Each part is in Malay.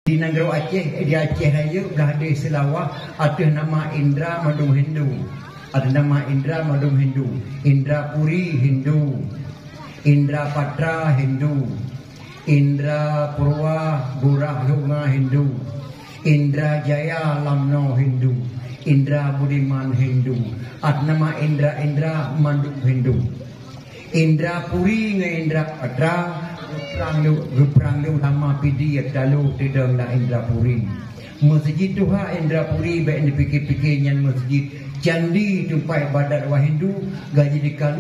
Di negara Aceh, di Aceh Raya dah ada selawah, ada nama Indra Madung Hindu. Ada nama Indra Madung Hindu. Indra Puri Hindu. Indra Patra Hindu. Indra Purwa Burah Lunga Hindu. Indra Jaya Lamno Hindu. Indra Budiman Hindu. Ada nama Indra Madung Hindu. Indra Puri dengan Indra Patra Geprang lu nama pidi yak dalu tidak nak Indra Puri. Masjid tu ha Indra Puri baik dipikir-pikir yang masjid candi tempat ibadat orang Hindu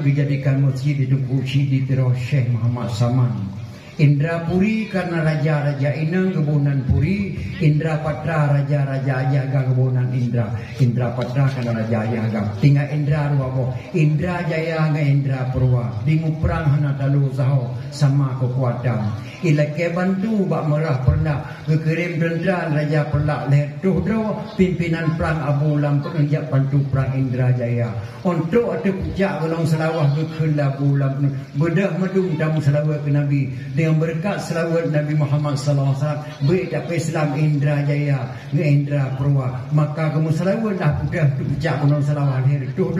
dijadikan masjid itu kursi di terus Syekh Muhammad Saman. Indra Puri karena raja-raja Inang kebunan Puri, Indra Patra raja-raja Jaga kebunan Indra. Indra Patra karena raja Jaga. Tinggal Indra dua Indra Jaya dengan Indra Purwa. Di muprang hana dalu saho sama kekuatan. Ilake bantu bak merah pernah kekirim dendran raja pelak leher tuh pimpinan perang Abu Lam penjak bantu perang Indra Jaya. Untuk ada pujak golong selawah kekela Abu Lam bedah medung tamu selawat ke Nabi. Yang berkat selawat Nabi Muhammad sallallahu alaihi wasallam baik dapat Islam Indra Jaya dengan Indra Purwa, maka kamu selawat dah sudah pecah gunung selawat hari tu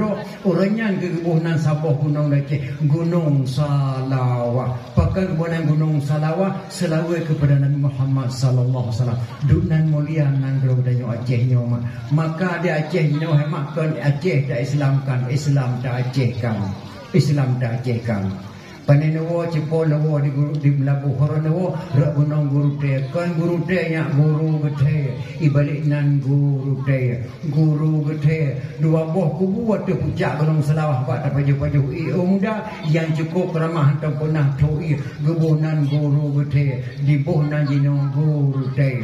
orangnya ke kebunan Sabah gunung Aceh gunung Salawah pakai kebunan gunung Salawah selawat kepada Nabi Muhammad sallallahu alaihi wasallam dunan mulia nan gerodanyo Aceh nyo maka di Aceh nyo maka Aceh dah Islamkan Islam dah Acehkan Islam dah Acehkan. Panenowo Ciponowo di Melabuh Horonowo rak gunung guru te kan guru te nya guru gede ibalik nan guru gede dua boh kubu waktu puncak gunung Selawah pak tapaju-paju muda yang cukup ramah ataupun nah toi gebunan guru gede di boh nan jinong guru te